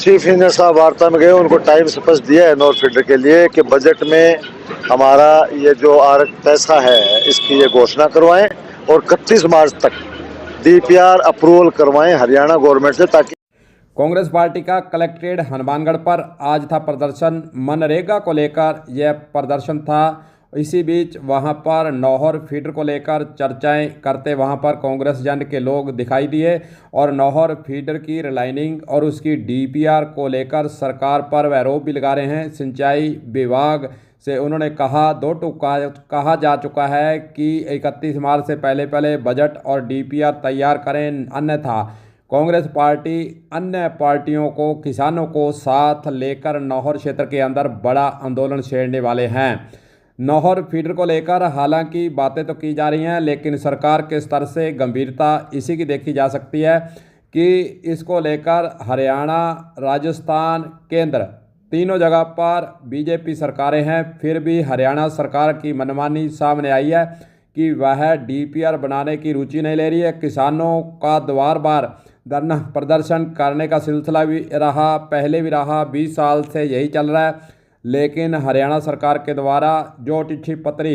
Chief engineer साहब वार्ता में गए, उनको टाइम स्पष्ट दिया है नॉर्थ फीडर के लिए कि बजट में हमारा ये जो पैसा है इसकी ये घोषणा करवाएं और 31 मार्च तक डीपीआर अप्रूवल करवाएं हरियाणा गवर्नमेंट से, ताकि कांग्रेस पार्टी का कलेक्ट्रेट हनुमानगढ़ पर आज था प्रदर्शन। मनरेगा को लेकर यह प्रदर्शन था। इसी बीच वहां पर नौहर फीडर को लेकर चर्चाएं करते वहां पर कांग्रेस जन के लोग दिखाई दिए और नौहर फीडर की रिलाइनिंग और उसकी डीपीआर को लेकर सरकार पर वह आरोप भी लगा रहे हैं। सिंचाई विभाग से उन्होंने कहा कहा जा चुका है कि 31 मार्च से पहले बजट और डीपीआर तैयार करें, अन्यथा कांग्रेस पार्टी अन्य पार्टियों को, किसानों को साथ लेकर नौहर क्षेत्र के अंदर बड़ा आंदोलन छेड़ने वाले हैं। नौहर फीडर को लेकर हालांकि बातें तो की जा रही हैं, लेकिन सरकार के स्तर से गंभीरता इसी की देखी जा सकती है कि इसको लेकर हरियाणा, राजस्थान, केंद्र तीनों जगह पर बीजेपी सरकारें हैं, फिर भी हरियाणा सरकार की मनमानी सामने आई है कि वह डीपीआर बनाने की रुचि नहीं ले रही है। किसानों का द्वार बार धरना प्रदर्शन करने का सिलसिला भी रहा, पहले भी रहा, 20 साल से यही चल रहा है। लेकिन हरियाणा सरकार के द्वारा जो चिट्ठी पत्री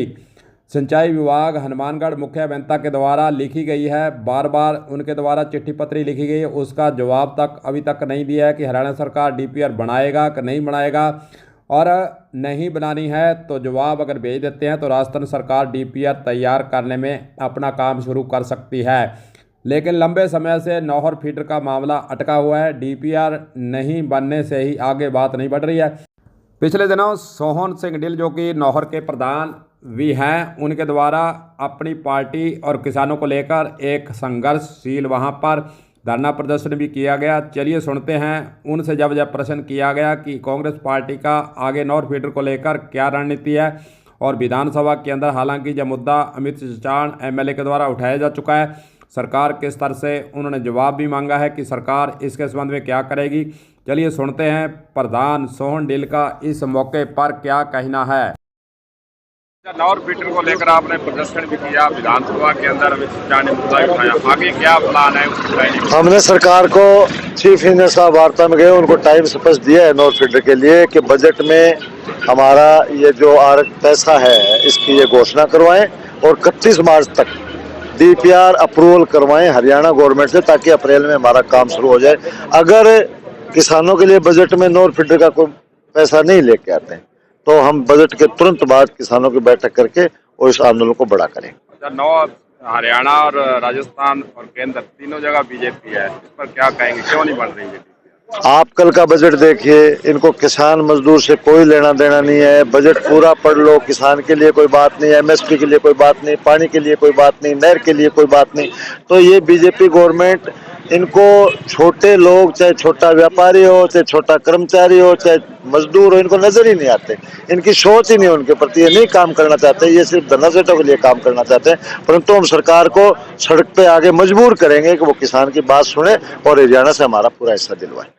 सिंचाई विभाग हनुमानगढ़ मुख्य अभियंता के द्वारा लिखी गई है, बार बार उनके द्वारा चिट्ठी पत्री लिखी गई है, उसका जवाब तक अभी तक नहीं दिया है कि हरियाणा सरकार डीपीआर बनाएगा कि नहीं बनाएगा। और नहीं बनानी है तो जवाब अगर भेज देते हैं तो राजस्थान सरकार डीपीआर तैयार करने में अपना काम शुरू कर सकती है। लेकिन लंबे समय से नौहर फीडर का मामला अटका हुआ है। डीपीआर नहीं बनने से ही आगे बात नहीं बढ़ रही है। पिछले दिनों सोहन सिंह डिल, जो कि नौहर के प्रधान भी हैं, उनके द्वारा अपनी पार्टी और किसानों को लेकर एक संघर्षशील वहां पर धरना प्रदर्शन भी किया गया। चलिए सुनते हैं उनसे जब प्रश्न किया गया कि कांग्रेस पार्टी का आगे नौहर फीडर को लेकर क्या रणनीति है। और विधानसभा के अंदर हालांकि यह मुद्दा अमित चाण एमएलए के द्वारा उठाया जा चुका है, सरकार के स्तर से उन्होंने जवाब भी मांगा है कि सरकार इसके संबंध में क्या करेगी। चलिए सुनते हैं प्रधान सोहन डिल का इस मौके पर क्या कहना है। नौहर फीडर को लेकर आपने प्रदर्शन भी किया, विधानसभा के अंदर अमित शाह ने मुद्दा उठाया, आगे क्या प्लान है उसकी? हमने सरकार को, चीफ इंजीनियर साहब वार्ता में गए, उनको टाइम स्पष्ट दिया है नॉर्थ फीडर के लिए कि बजट में हमारा ये जो पैसा है इसकी ये घोषणा करवाएं और 31 मार्च तक डीपीआर अप्रूवल करवाएं हरियाणा गवर्नमेंट से, ताकि अप्रैल में हमारा काम शुरू हो जाए। अगर किसानों के लिए बजट में नॉर्थ फीडर का कोई पैसा नहीं लेके आते हैं तो हम बजट के तुरंत बाद किसानों की बैठक करके और इस आंदोलन को बड़ा करेंगे। हरियाणा और राजस्थान और केंद्र तीनों जगह बीजेपी है, इस पर क्या कहेंगे, क्यों नहीं बढ़ रही है? आप कल का बजट देखिए, इनको किसान मजदूर से कोई लेना देना नहीं है। बजट पूरा पढ़ लो, किसान के लिए कोई बात नहीं, एमएसपी के लिए कोई बात नहीं, पानी के लिए कोई बात नहीं, नहर के लिए कोई बात नहीं। तो ये बीजेपी गवर्नमेंट, इनको छोटे लोग, चाहे छोटा व्यापारी हो, चाहे छोटा कर्मचारी हो, चाहे मजदूर हो, इनको नजर ही नहीं आते। इनकी सोच ही नहीं उनके प्रति, ये नहीं काम करना चाहते, ये सिर्फ धनासेठों के लिए काम करना चाहते हैं। परंतु हम सरकार को सड़क पे आगे मजबूर करेंगे कि वो किसान की बात सुने और हरियाणा से हमारा पूरा हिस्सा दिलवाए।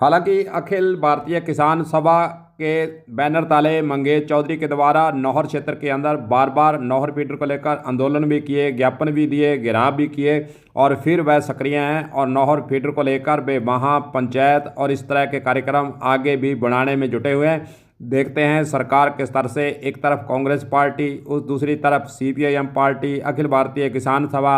हालांकि अखिल भारतीय किसान सभा के बैनर ताले मंगेश चौधरी के द्वारा नौहर क्षेत्र के अंदर बार बार नौहर फीडर को लेकर आंदोलन भी किए, ज्ञापन भी दिए, घेराव भी किए और फिर वह सक्रिय हैं और नौहर फीडर को लेकर वे महापंचायत और इस तरह के कार्यक्रम आगे भी बढ़ाने में जुटे हुए हैं। देखते हैं सरकार के स्तर से एक तरफ कांग्रेस पार्टी, उस दूसरी तरफ सीपीआईएम पार्टी, अखिल भारतीय किसान सभा,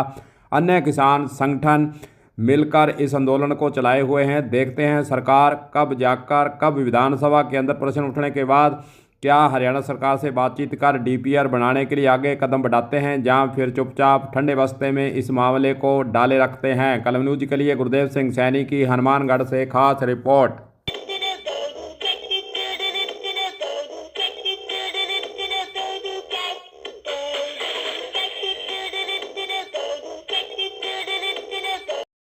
अन्य किसान संगठन मिलकर इस आंदोलन को चलाए हुए हैं। देखते हैं सरकार कब विधानसभा के अंदर प्रश्न उठने के बाद क्या हरियाणा सरकार से बातचीत कर डीपीआर बनाने के लिए आगे कदम बढ़ाते हैं, जहां फिर चुपचाप ठंडे बस्ते में इस मामले को डाले रखते हैं। कलम न्यूज के लिए गुरदेव सिंह सैनी की हनुमानगढ़ से खास रिपोर्ट।